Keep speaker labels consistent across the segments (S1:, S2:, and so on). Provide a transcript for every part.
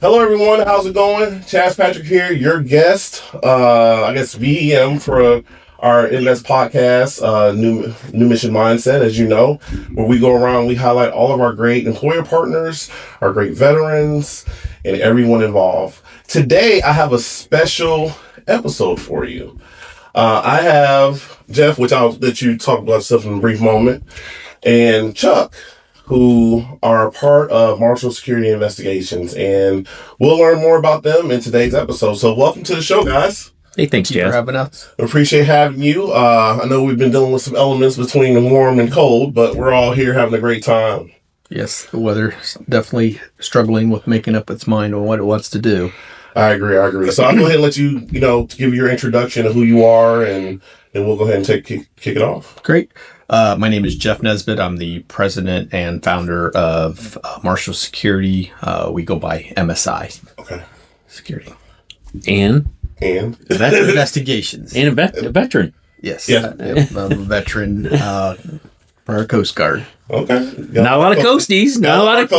S1: Hello, everyone. How's it going? Chaz Patrick here, your guest. I guess VEM for our Invest podcast, New Mission Mindset, as you know, where we go around, we highlight all of our great employer partners, our great veterans, and everyone involved. Today, I have a special episode for you. I have Jeff, which I'll let you talk about stuff in a brief moment, and Chuck, who are part of Marshall Security Investigations, and we'll learn more about them in today's episode. So welcome to the show, guys.
S2: Hey, thanks,
S3: Thank you
S2: Jazz.
S3: for having us.
S1: Appreciate having you. I know we've been dealing with some elements between warm and cold, but we're all here having a great time.
S3: Yes, the weather's definitely struggling with making up its mind on what it wants to do.
S1: I agree. So I'll go ahead and let you, to give your introduction of who you are, and then we'll go ahead and kick it off.
S3: Great. My name is Jeff Nesbitt. I'm the president and founder of Marshall Security. We go by MSI
S1: Okay.
S3: Security.
S2: And
S3: Investigations.
S2: and a veteran.
S3: Yes.
S1: Yeah.
S3: I'm a veteran for our Coast Guard.
S1: Okay.
S2: Not a lot of coasties. Not a lot of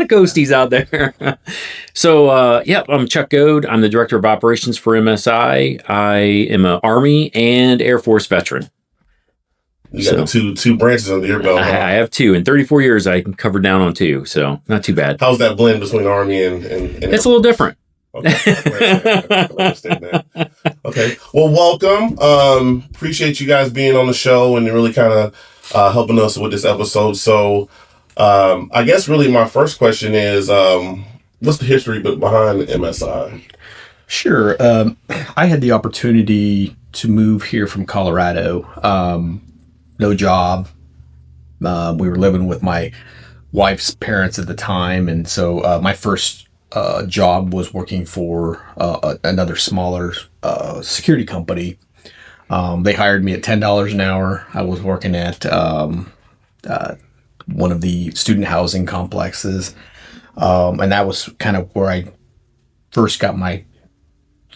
S2: coasties out there. So, I'm Chuck Goad. I'm the director of operations for MSI. I am an Army and Air Force veteran.
S1: You got two branches under your belt.
S2: I have two. In 34 years, I can cover down on two. So, not too bad.
S1: How's that blend between Army and
S2: It's a little different.
S1: Okay. I understand that. Okay. Well, welcome. Appreciate you guys being on the show and really kind of helping us with this episode. So, I guess really my first question is, what's the history behind MSI?
S3: Sure. I had the opportunity to move here from Colorado. No job. We were living with my wife's parents at the time. And so my first job was working for another smaller security company. They hired me at $10 an hour. I was working at one of the student housing complexes. And that was kind of where I first got my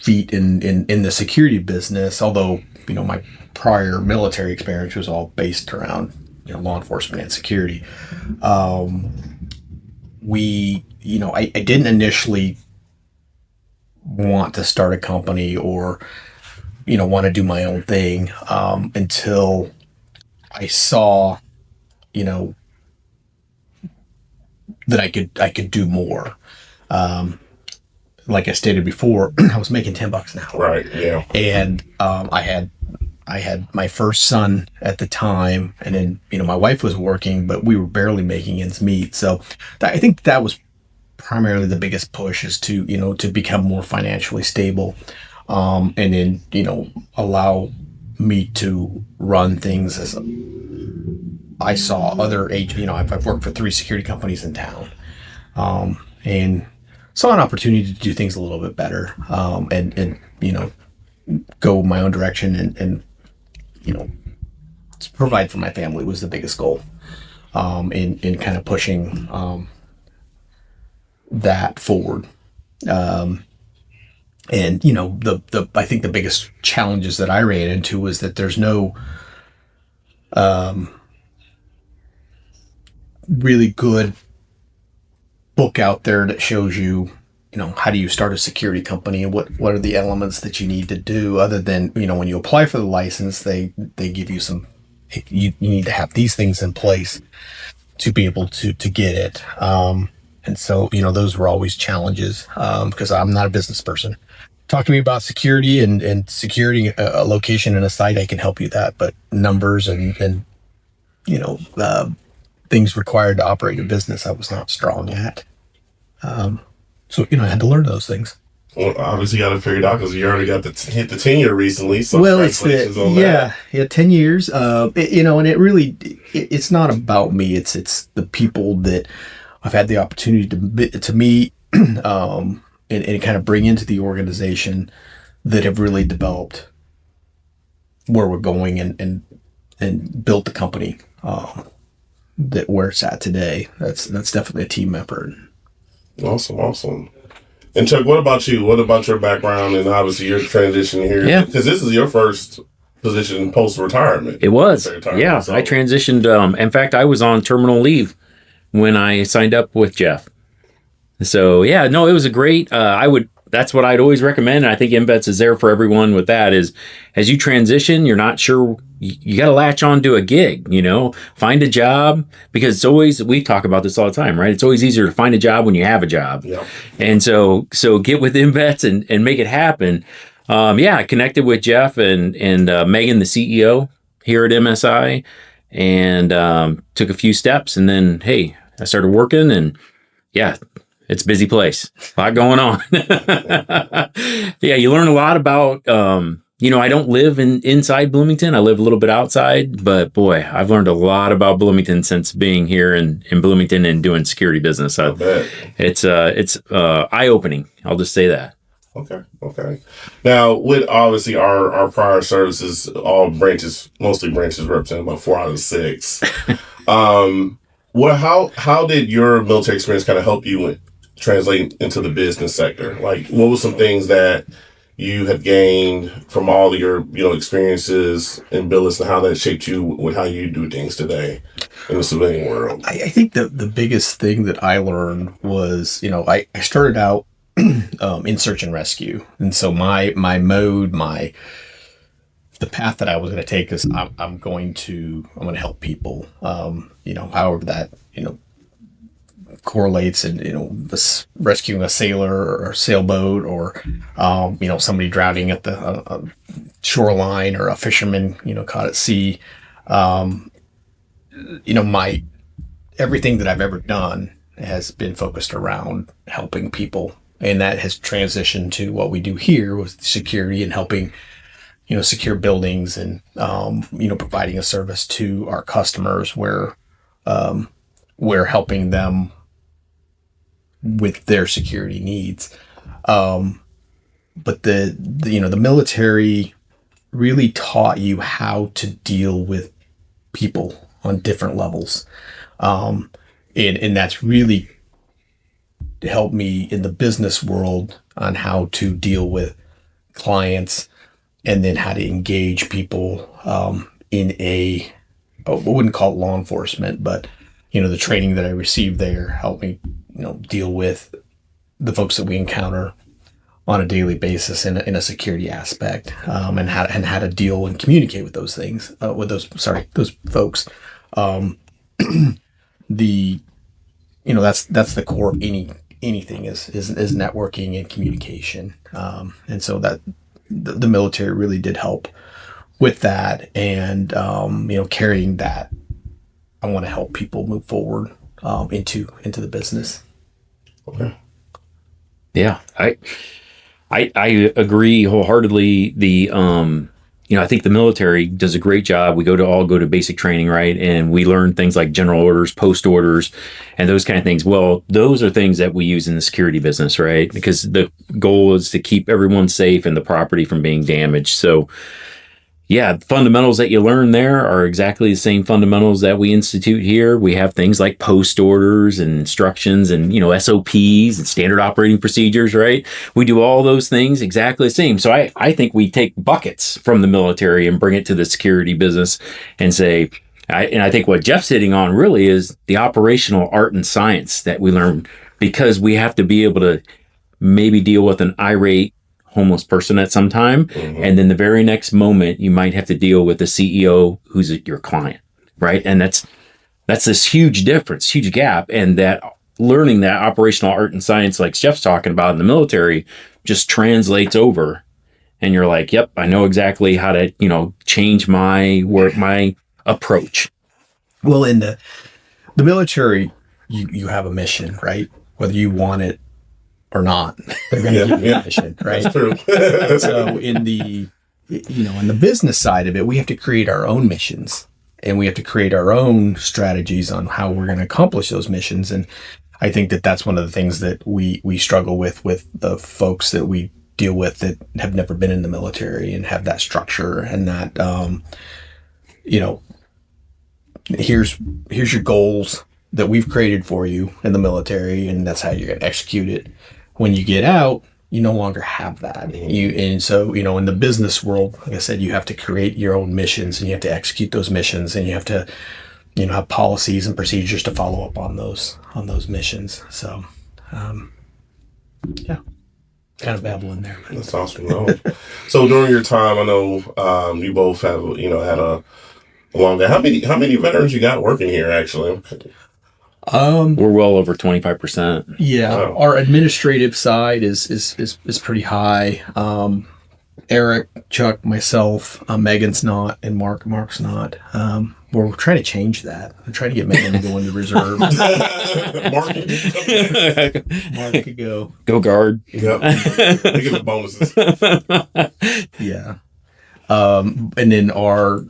S3: feet in the security business, although, my prior military experience was all based around, law enforcement and security. I didn't initially want to start a company or, want to do my own thing until I saw, that I could do more. Like I stated before, I was making $10 an hour.
S1: Right. Yeah.
S3: And I had my first son at the time, and then my wife was working, but we were barely making ends meet. So I think that was primarily the biggest push, is to to become more financially stable, and then allow me to run things as I saw other I've worked for 3 security companies in town, and saw an opportunity to do things a little bit better, and go my own direction and to provide for my family was the biggest goal, in kind of pushing that forward. And I think the biggest challenges that I ran into was that there's no really good book out there that shows you, how do you start a security company and what are the elements that you need to do, other than, when you apply for the license, they give you you need to have these things in place to be able to get it. And so, those were always challenges, because I'm not a business person. Talk to me about security and securing a location and a site. I can help you that, but numbers and things required to operate a business, I was not strong at. So, I had to learn those things.
S1: Well, obviously you got to figure it out because you already got hit the 10-year recently. So
S3: well, it's 10 years. And it really, it's not about me. It's the people that I've had the opportunity to meet, and kind of bring into the organization that have really developed where we're going and built the company that where it's at today. That's definitely a team effort.
S1: Awesome. And Chuck, what about you? What about your background and obviously your transition here?
S2: Yeah.
S1: Because this is your first position post-retirement.
S2: It was. Yeah.
S1: So.
S2: I transitioned. In fact, I was on terminal leave when I signed up with Jeff. So yeah, no, it was a great. That's what I'd always recommend. And I think MVets is there for everyone with that. Is as you transition, you're not sure. You got to latch on to a gig. Find a job, because it's always, we talk about this all the time, right? It's always easier to find a job when you have a job.
S1: Yeah.
S2: And so get with MVets and make it happen. I connected with Jeff and Megan, the CEO here at MSI, and took a few steps, and then hey, I started working, and yeah, it's a busy place, a lot going on. Yeah, you learn a lot about. I don't live inside Bloomington. I live a little bit outside, but boy, I've learned a lot about Bloomington since being here in Bloomington and doing security business.
S1: I bet.
S2: It's eye opening. I'll just say that.
S1: Okay. Now, with obviously our prior services, mostly branches represent about 4 out of 6. How did your military experience kind of help you translate into the business sector? Like, what were some things that you had gained from all of your experiences in business, and how that shaped you with how you do things today in the civilian world?
S3: I think the biggest thing that I learned was, I started out in search and rescue. And so my mode, the path that I was going to take is I'm going to help people, however that, correlates, and, rescuing a sailor or a sailboat, or, somebody drowning at the shoreline, or a fisherman, caught at sea. Everything that I've ever done has been focused around helping people. And that has transitioned to what we do here with security and helping, secure buildings, and, providing a service to our customers where we're helping them with their security needs. But the military really taught you how to deal with people on different levels. And that's really helped me in the business world on how to deal with clients, and then how to engage people in I wouldn't call it law enforcement, but the training that I received there helped me deal with the folks that we encounter on a daily basis in a security aspect, and how to deal and communicate with those things, those folks. That's the core of anything is networking and communication. And so that the military really did help with that, and carrying that. I want to help people move forward into the business.
S1: Okay.
S2: Yeah, I agree wholeheartedly. I think the military does a great job. We all go to basic training, right? And we learn things like general orders, post orders, and those kind of things. Well, those are things that we use in the security business, right? Because the goal is to keep everyone safe and the property from being damaged. So, yeah, fundamentals that you learn there are exactly the same fundamentals that we institute here. We have things like post orders and instructions and, SOPs and standard operating procedures, right? We do all those things exactly the same. So I think we take buckets from the military and bring it to the security business and say, I think what Jeff's hitting on really is the operational art and science that we learn, because we have to be able to maybe deal with an irate homeless person at some time. Mm-hmm. And then the very next moment, you might have to deal with the CEO who's your client, right? And that's this huge difference, huge gap. And that learning that operational art and science, like Jeff's talking about in the military, just translates over. And you're like, yep, I know exactly how to, change my work, my approach.
S3: Well, in the military, you have a mission, right? Whether you want it or not, they're going to give you a mission, right?
S1: That's true.
S3: So in the business side of it, we have to create our own missions, and we have to create our own strategies on how we're going to accomplish those missions. And I think that that's one of the things that we struggle with the folks that we deal with that have never been in the military and have that structure and that, here's your goals that we've created for you in the military, and that's how you're going to execute it. When you get out, you no longer have that. And so, in the business world, like I said, you have to create your own missions, and you have to execute those missions, and you have to, have policies and procedures to follow up on those missions. So Yeah, kind of babbling there.
S1: That's awesome. No. So during your time, I know you both have had a long day. How many veterans you got working here? Actually,
S2: We're well over 25%.
S3: Yeah,
S1: wow.
S3: our administrative side is pretty high. Eric, Chuck, myself, Megan's not, and Mark's not. We're trying to change that. I'm trying to get Megan to go into reserve. Mark could go.
S2: Go guard.
S1: Yep. They give the bonuses.
S3: Yeah. And then our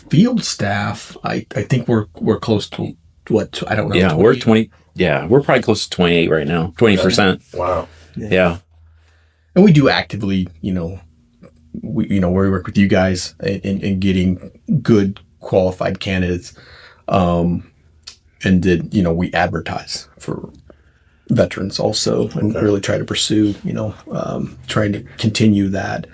S3: field staff, I think we're close to what, I don't know.
S2: Yeah,
S3: 20?
S2: we're 20. Yeah, we're probably close to 28 right now. 20%.
S1: Wow.
S2: Yeah.
S3: And we do actively, we work with you guys in getting good qualified candidates. And then, we advertise for veterans also and really try to pursue, trying to continue that.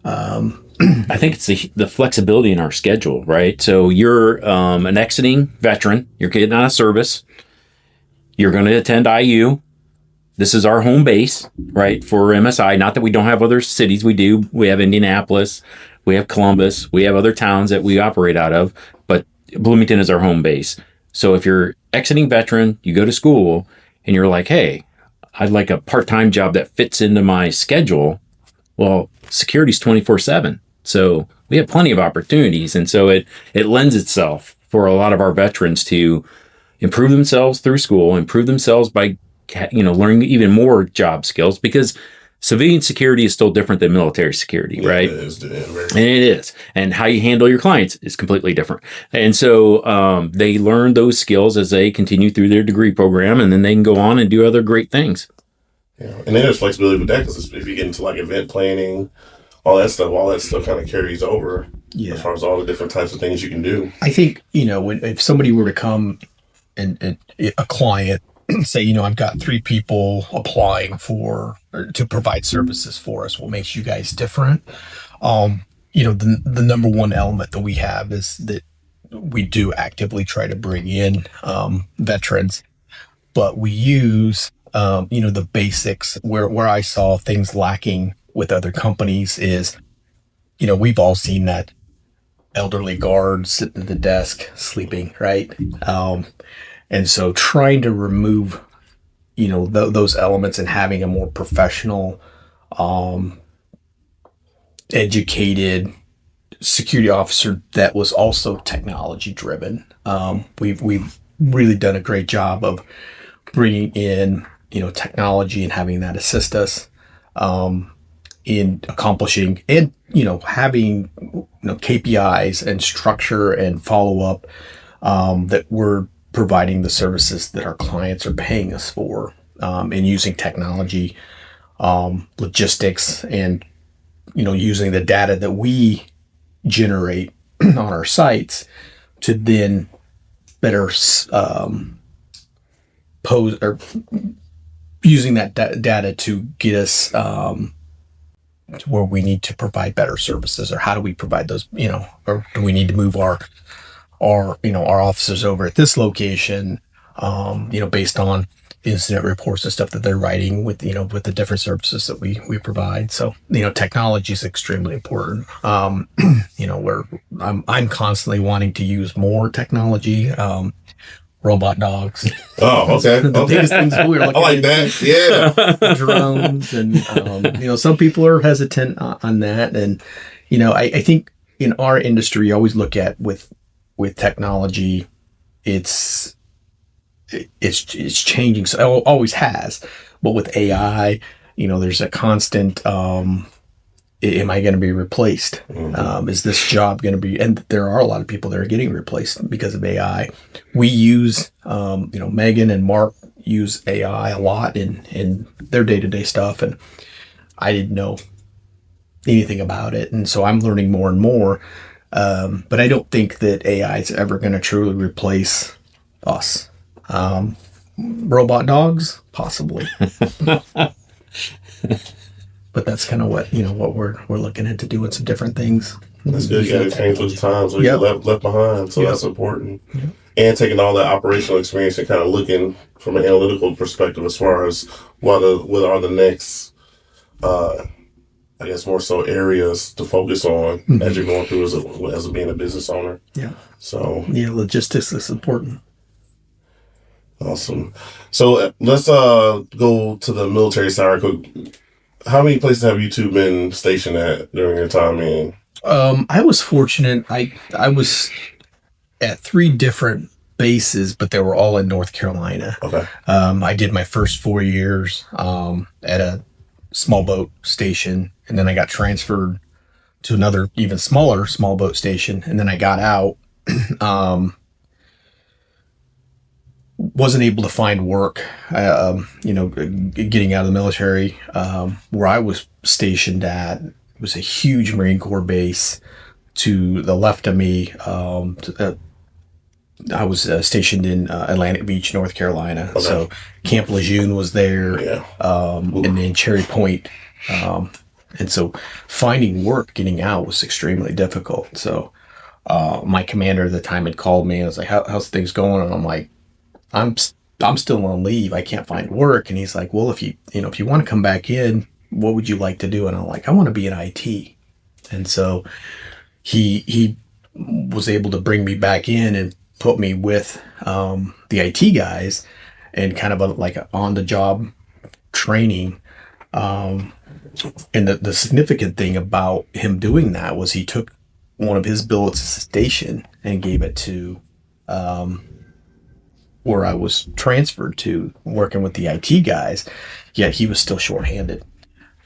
S2: I think it's the flexibility in our schedule, right? So you're an exiting veteran. You're getting out of service. You're going to attend IU. This is our home base, right, for MSI. Not that we don't have other cities. We do. We have Indianapolis. We have Columbus. We have other towns that we operate out of. But Bloomington is our home base. So if you're exiting veteran, you go to school, and you're like, hey, I'd like a part-time job that fits into my schedule. Well, security's 24/7. So we have plenty of opportunities. And so it lends itself for a lot of our veterans to improve themselves through school, improve themselves by learning even more job skills, because civilian security is still different than military security, right?
S1: It is.
S2: And it is. And how you handle your clients is completely different. And so they learn those skills as they continue through their degree program, and then they can go on and do other great things.
S1: Yeah. And then there's flexibility with that, because if you get into like event planning, all that stuff kind of carries over as far as all the different types of things you can do.
S3: I think, if somebody were to come and a client say, I've got 3 people applying to provide services for us, what makes you guys different? The number one element that we have is that we do actively try to bring in veterans, but we use, the basics where I saw things lacking with other companies is, we've all seen that elderly guard sitting at the desk sleeping, right? And so trying to remove, those elements and having a more professional, educated security officer that was also technology driven. We've really done a great job of bringing in, technology and having that assist us in accomplishing and, having, KPIs and structure and follow up that we're providing the services that our clients are paying us for, and using technology, logistics, and, using the data that we generate on our sites to then better pose, or using that data to get us to where we need to provide better services, or how do we provide those, or do we need to move our officers over at this location, based on incident reports and stuff that they're writing with the different services that we provide. So, technology is extremely important. Where I'm constantly wanting to use more technology, robot dogs.
S1: Oh, okay.
S3: The biggest things we're looking
S1: I like that. Yeah.
S3: Drones, and, some people are hesitant on that. And, I think in our industry, you always look at with technology, it's changing. So it always has, but with AI, there's a constant, am I going to be replaced? Mm-hmm. Is this job going to be, and there are a lot of people that are getting replaced because of AI. We use, Megan and Mark use AI a lot in their day-to-day stuff. And I didn't know anything about it. And so I'm learning more and more. But I don't think that AI is ever going to truly replace us. Robot dogs, possibly. But that's kind of what we're looking into, doing some different things.
S1: That's good. You got to change with the times, or you left behind. So that's important. Yep. And taking all that operational experience and kind of looking from an analytical perspective as far as what are the next, I guess more so areas to focus on as you're going through as being a business owner.
S3: Yeah.
S1: So
S3: logistics is important.
S1: Awesome. So let's go to the military side. How many places have you two been stationed at during your time in?
S3: I was fortunate. I was at 3 different bases, but they were all in North Carolina.
S1: Okay.
S3: I did my first 4 years at a small boat station, and then I got transferred to another even smaller small boat station, and then I got out. Wasn't able to find work, getting out of the military. Where I was stationed at was a huge Marine Corps base. To the left of me, I was stationed in Atlantic Beach, North Carolina. Okay. So Camp Lejeune was there, and then Cherry Point. And so finding work, getting out was extremely difficult. So my commander at the time had called me and was like, how's things going? And I'm like, I'm still on leave. I can't find work. And he's like, well, if you want to come back in, what would you like to do? And I'm like, I want to be in IT. And so he was able to bring me back in and put me with the IT guys and kind of like a on-the-job training. And the significant thing about him doing that was he took one of his billets as a station and gave it to where I was transferred to, working with the IT guys, yet he was still shorthanded.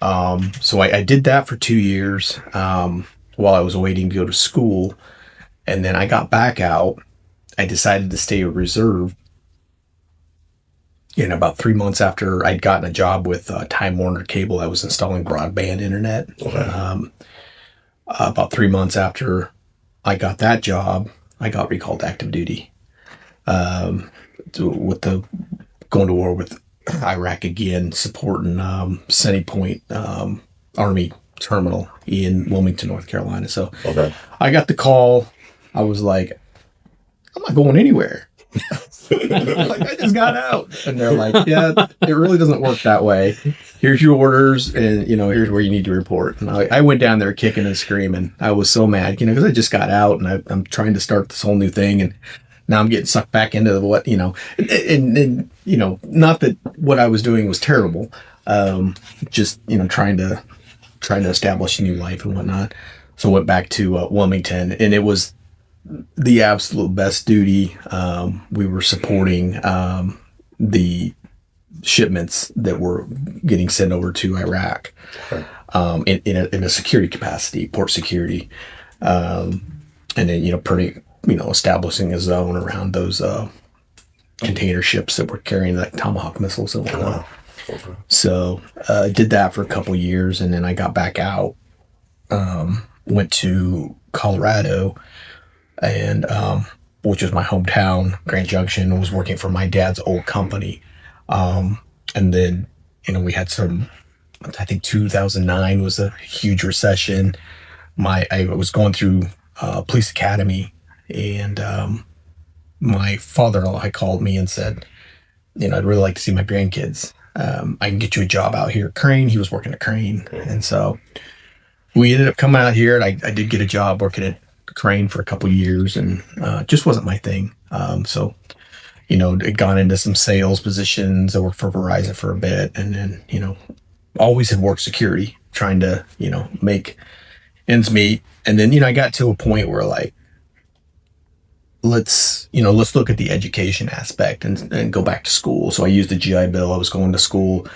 S3: So I did that for 2 years while I was waiting to go to school. And then I got back out. I decided to stay a reserve. And about 3 months after I'd gotten a job with Time Warner Cable, I was installing broadband internet. Okay. About 3 months after I got that job, I got recalled to active duty. With the going to war with Iraq again, supporting Sunny Point Army Terminal in Bloomington, North Carolina. So I got the call. I was like, I'm not going anywhere. Like, I just got out. And they're like, yeah, it really doesn't work that way. Here's your orders, and here's where you need to report. And I went down there kicking and screaming. I was so mad, because I just got out, and I'm trying to start this whole new thing, and now I'm getting sucked back into what, and not that what I was doing was terrible. Just, trying to establish a new life and whatnot. So I went back to Wilmington, and it was the absolute best duty. We were supporting the shipments that were getting sent over to Iraq in a security capacity, port security, and then establishing a zone around those container ships that were carrying like Tomahawk missiles and whatnot. Okay. So I did that for a couple of years, and then I got back out, went to Colorado, and which was my hometown, Grand Junction. Was working for my dad's old company, and then we had I think 2009 was a huge recession. I was going through police academy, and my father-in-law had called me and said, I'd really like to see my grandkids. I can get you a job out here at Crane. He was working at Crane, and so we ended up coming out here, and I did get a job working at Crane for a couple of years, and just wasn't my thing. So had gone into some sales positions. I worked for Verizon for a bit, and then always had worked security, trying to make ends meet. And then I got to a point where like, let's look at the education aspect and go back to school. So I used the GI Bill. I was going to school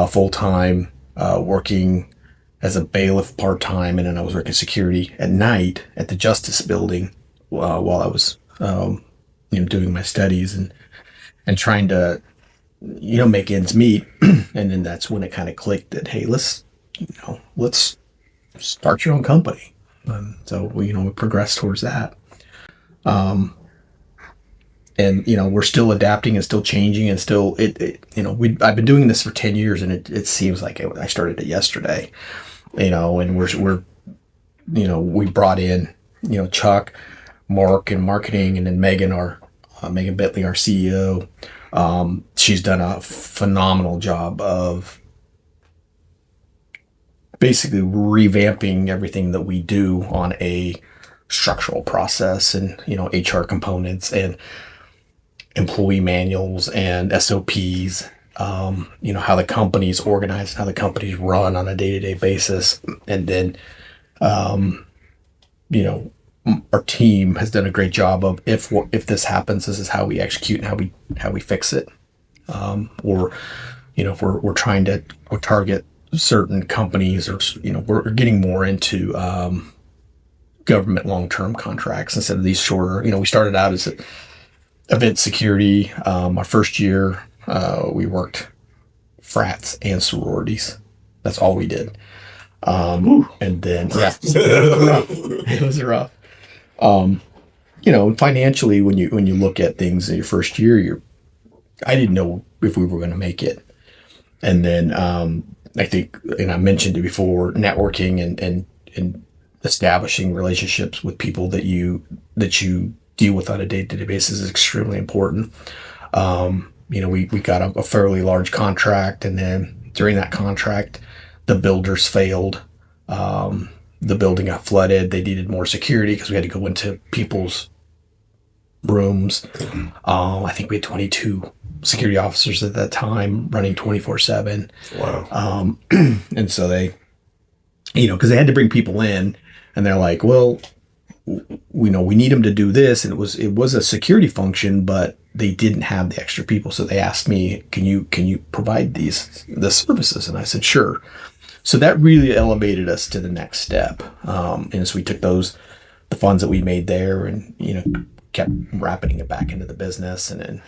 S3: full time, working as a bailiff part-time, and then I was working security at night at the Justice Building while I was doing my studies and trying to make ends meet. And then that's when it kind of clicked that, hey, let's start your own company. So we progressed towards that. And we're still adapting and still changing, and still I've been doing this for 10 years, and it seems like I started it yesterday. And we're we brought in, Chuck, Mark in marketing, and then Megan, Megan Bentley, our CEO. She's done a phenomenal job of basically revamping everything that we do on a structural process and, HR components and employee manuals and SOPs, how the company's organized, how the company's run on a day-to-day basis. And then, our team has done a great job of if this happens, this is how we execute and how we fix it. Or, if we're trying to target certain companies, or we're getting more into government long-term contracts instead of these shorter. We started out as event security. Our first year, we worked frats and sororities. That's all we did. And then it was rough. Financially, when you look at things in your first year, I didn't know if we were going to make it. And then I think, and I mentioned it before, networking and establishing relationships with people that you deal with on a day-to-day basis is extremely important. We got a fairly large contract, and then during that contract, the builders failed. The building got flooded. They needed more security because we had to go into people's rooms. I think we had 22 security officers at that time running 24/7.
S1: Wow.
S3: And so they, because they had to bring people in, and they're like, well, we need them to do this. And it was a security function, but they didn't have the extra people. So they asked me, can you provide the services? And I said, sure. So that really elevated us to the next step. And so we took the funds that we made there and, kept wrapping it back into the business, and then,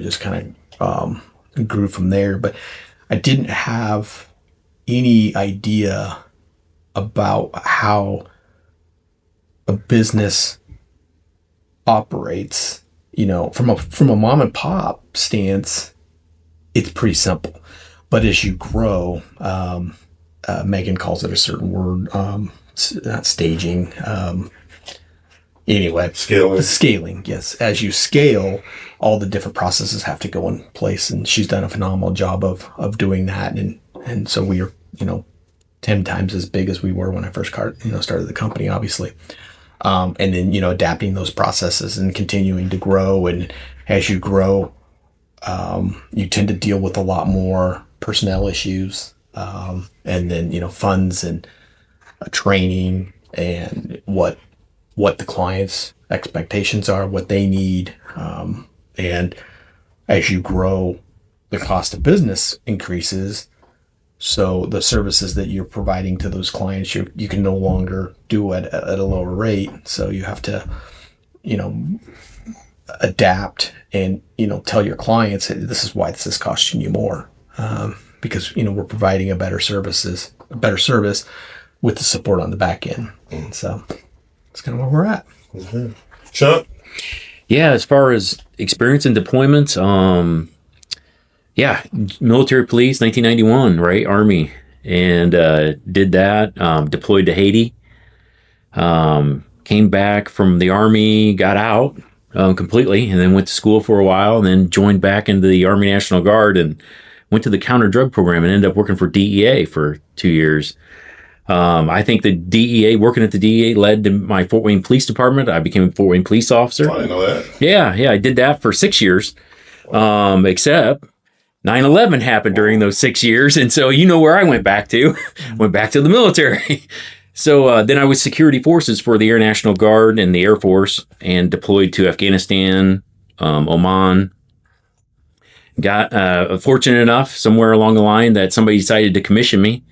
S3: just kind of grew from there. But I didn't have any idea about how a business operates. From a mom and pop stance, it's pretty simple. But as you grow, Megan calls it a certain word, not staging. Anyway, scaling. Yes. As you scale, all the different processes have to go in place, and she's done a phenomenal job of doing that. And so we are, 10 times as big as we were when I first started the company, obviously. And then, adapting those processes and continuing to grow. And as you grow, you tend to deal with a lot more personnel issues, and then, funds and training and what the client's expectations are, what they need. And as you grow, the cost of business increases. So the services that you're providing to those clients, you can no longer do at a lower rate. So you have to, adapt and, tell your clients, hey, this is why this is costing you more. Because, we're providing a better service with the support on the back end. And so that's kind of where we're at.
S1: Mm-hmm. Chuck?
S2: Yeah, as far as experience in deployments, military police, 1991, right? Army. And did that, deployed to Haiti. Came back from the Army, got out completely, and then went to school for a while, and then joined back into the Army National Guard and went to the counter drug program and ended up working for DEA for 2 years. I think working at the DEA led to my Fort Wayne Police Department. I became a Fort Wayne police officer.
S1: I didn't know that.
S2: Yeah, I did that for 6 years. Except 9/11 happened during those 6 years. And so where I went back to. Went back to the military. So then I was security forces for the Air National Guard and the Air Force, and deployed to Afghanistan, Oman. Got fortunate enough somewhere along the line that somebody decided to commission me.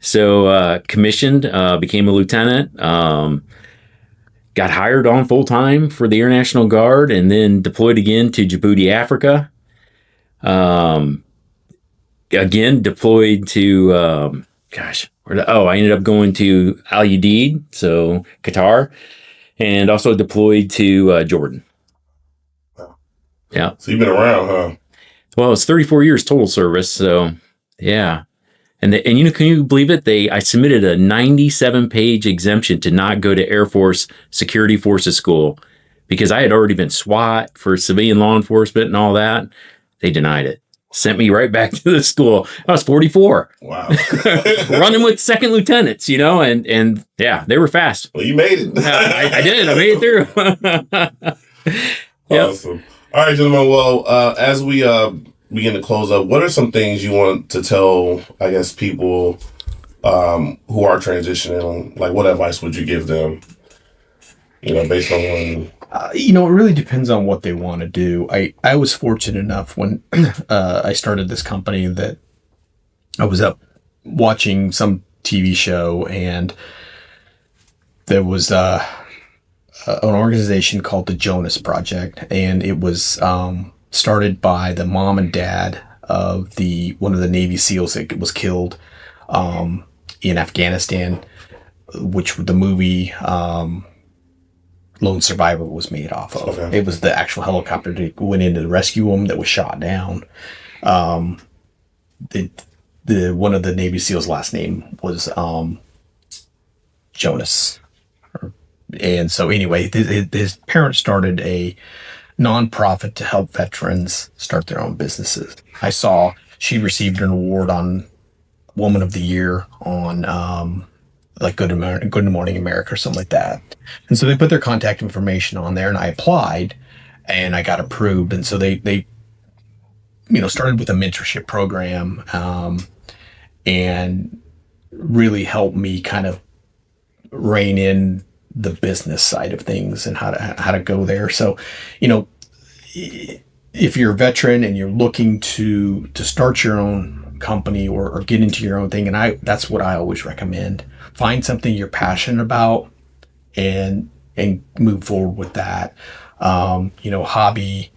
S2: So commissioned, became a lieutenant, got hired on full time for the Air National Guard, and then deployed again to Djibouti, Africa. Again, deployed to, I ended up going to Al Udeid, so Qatar, and also deployed to Jordan.
S1: Wow.
S2: Yeah.
S1: So you've been around, huh?
S2: Well, it's 34 years total service, so yeah. And can you believe it? I submitted a 97-page exemption to not go to Air Force Security Forces School because I had already been SWAT for civilian law enforcement and all that. They denied it. Sent me right back to the school. I was 44.
S1: Wow.
S2: Running with second lieutenants, and yeah, they were fast.
S1: Well, you made it.
S2: I did. I made it through.
S1: Awesome. All right, gentlemen. Well, as we begin to close up, what are some things you want to tell, I guess, people who are transitioning? Like, what advice would you give them? Based on when.
S3: It really depends on what they want to do. I was fortunate enough when I started this company that I was up watching some TV show, and there was an organization called the Jonas Project, and it was started by the mom and dad of one of the Navy SEALs that was killed in Afghanistan, which the movie Lone Survivor was made off of. Okay. It was the actual helicopter that went in to rescue him that was shot down. One of the Navy SEALs' last name was Jonas. And so anyway, his parents started a nonprofit to help veterans start their own businesses. I saw she received an award on Woman of the Year on like Good Morning America or something like that. And so they put their contact information on there, and I applied and I got approved. And so they started with a mentorship program and really helped me kind of rein in the business side of things and how to go there. So, if you're a veteran and you're looking to start your own company or get into your own thing, and that's what I always recommend. Find something you're passionate about and move forward with that. A hobby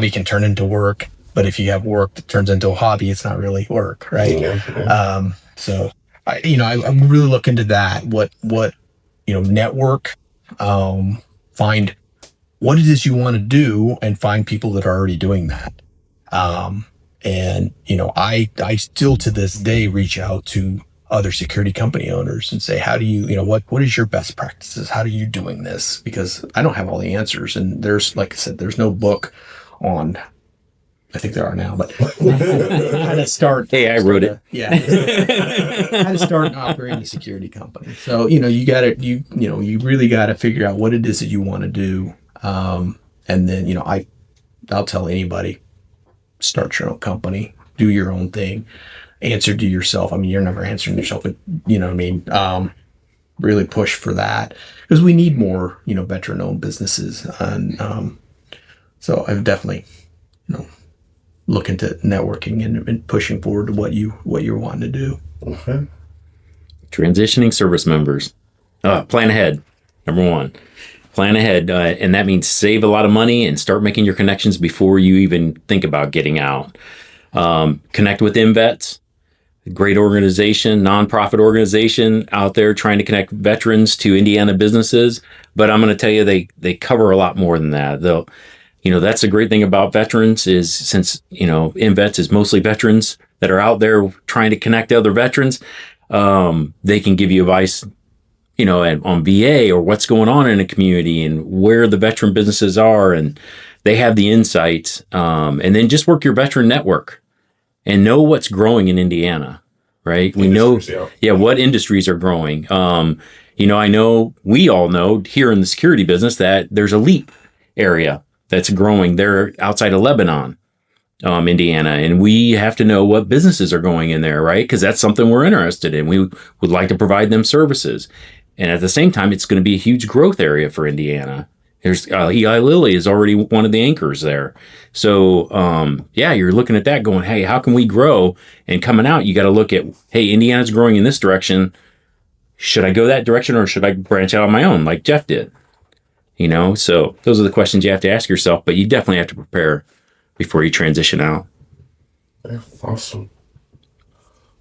S3: can turn into work, but if you have work that turns into a hobby, it's not really work, right? Yeah. So I really look into that. What network, find what it is you want to do and find people that are already doing that. I still to this day reach out to other security company owners and say, how do you, what is your best practices? How are you doing this? Because I don't have all the answers. And there's, like I said, there's no book on, I think there are now, but how to start.
S2: Hey, I wrote it.
S3: Yeah. How to start and operate a security company. So, you really got to figure out what it is that you want to do. And then, I'll tell anybody, start your own company, do your own thing, answer to yourself. I mean, you're never answering yourself, but really push for that because we need more, veteran owned businesses. And, so I've definitely, look into networking and pushing forward to what you're wanting to do.
S1: Okay.
S2: Transitioning service members. Plan ahead. Number one, plan ahead. And that means save a lot of money and start making your connections before you even think about getting out. Connect with MVets, great organization, nonprofit organization out there trying to connect veterans to Indiana businesses. But I'm going to tell you, they cover a lot more than that. Though, that's the great thing about veterans is since, MVets is mostly veterans that are out there trying to connect to other veterans, they can give you advice, on VA or what's going on in a community and where the veteran businesses are. And they have the insights. And then just work your veteran network and know what's growing in Indiana, right? We know, what industries are growing. We all know here in the security business that there's a LEAP area that's growing there outside of Lebanon, Indiana. And we have to know what businesses are going in there, right? Because that's something we're interested in. We would like to provide them services. And at the same time, it's going to be a huge growth area for Indiana. There's Eli Lilly is already one of the anchors there. So, you're looking at that going, hey, how can we grow? And coming out, you got to look at, hey, Indiana's growing in this direction. Should I go that direction or should I branch out on my own like Jeff did? So those are the questions you have to ask yourself, but you definitely have to prepare before you transition out.
S1: Yeah, awesome.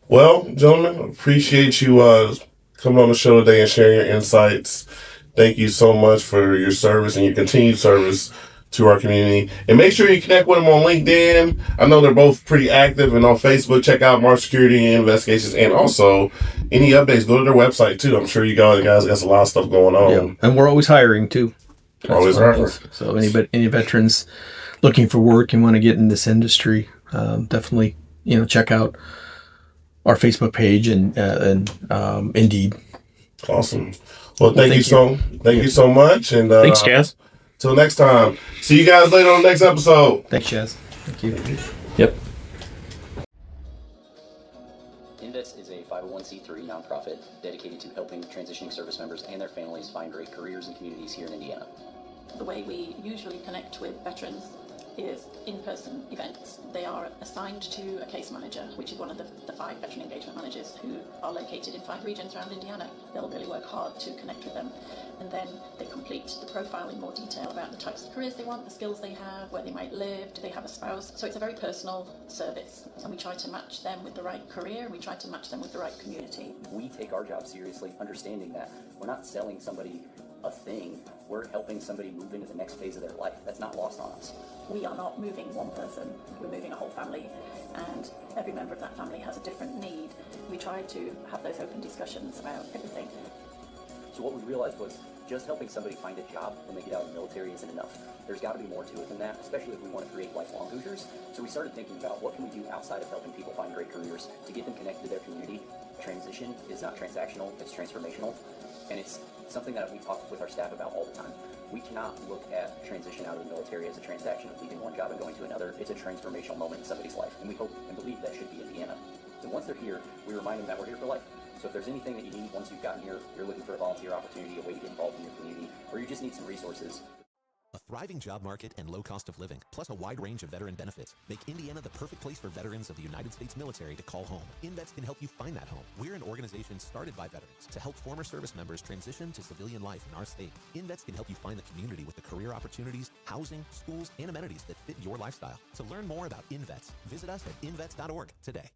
S1: Well, gentlemen, appreciate you coming on the show today and sharing your insights. Thank you so much for your service and your continued service to our community. And make sure you connect with them on LinkedIn. I know they're both pretty active, and on Facebook, check out March Security and Investigations. And also, any updates, go to their website too. I'm sure you guys got a lot of stuff going on.
S3: Yeah. And we're always hiring too.
S1: Always hiring.
S3: So any veterans looking for work and want to get in this industry, definitely, check out our Facebook page and Indeed.
S1: Awesome. Well, thank you so much. And
S2: thanks, Chaz.
S1: Till next time. See you guys later on the next episode.
S3: Thanks, Chaz. Thank you.
S2: Yep.
S4: INVETS is a 501c3 nonprofit dedicated to helping transitioning service members and their families find great careers and communities here in Indiana.
S5: The way we usually connect with veterans is in-person events. They are assigned to a case manager, which is one of the 5 veteran engagement managers who are located in 5 regions around Indiana. They'll really work hard to connect with them. And then they complete the profile in more detail about the types of careers they want, the skills they have, where they might live, do they have a spouse. So it's a very personal service. And we try to match them with the right career. We try to match them with the right community.
S4: We take our job seriously, understanding that we're not selling somebody a thing. We're helping somebody move into the next phase of their life. That's not lost on us.
S5: We are not moving one person, we're moving a whole family, and every member of that family has a different need. We try to have those open discussions about everything.
S4: So what we realized was just helping somebody find a job when they get out of the military isn't enough. There's got to be more to it than that, especially if we want to create lifelong Hoosiers. So we started thinking about what can we do outside of helping people find great careers to get them connected to their community. Transition is not transactional, it's transformational. And it's something that we talk with our staff about all the time. We cannot look at transition out of the military as a transaction of leaving one job and going to another. It's a transformational moment in somebody's life, and we hope and believe that should be Indiana. So once they're here, we remind them that we're here for life. So if there's anything that you need once you've gotten here, you're looking for a volunteer opportunity, a way to get involved in your community, or you just need some resources,
S6: a thriving job market and low cost of living, plus a wide range of veteran benefits, make Indiana the perfect place for veterans of the United States military to call home. INVETS can help you find that home. We're an organization started by veterans to help former service members transition to civilian life in our state. INVETS can help you find the community with the career opportunities, housing, schools, and amenities that fit your lifestyle. To learn more about INVETS, visit us at invets.org today.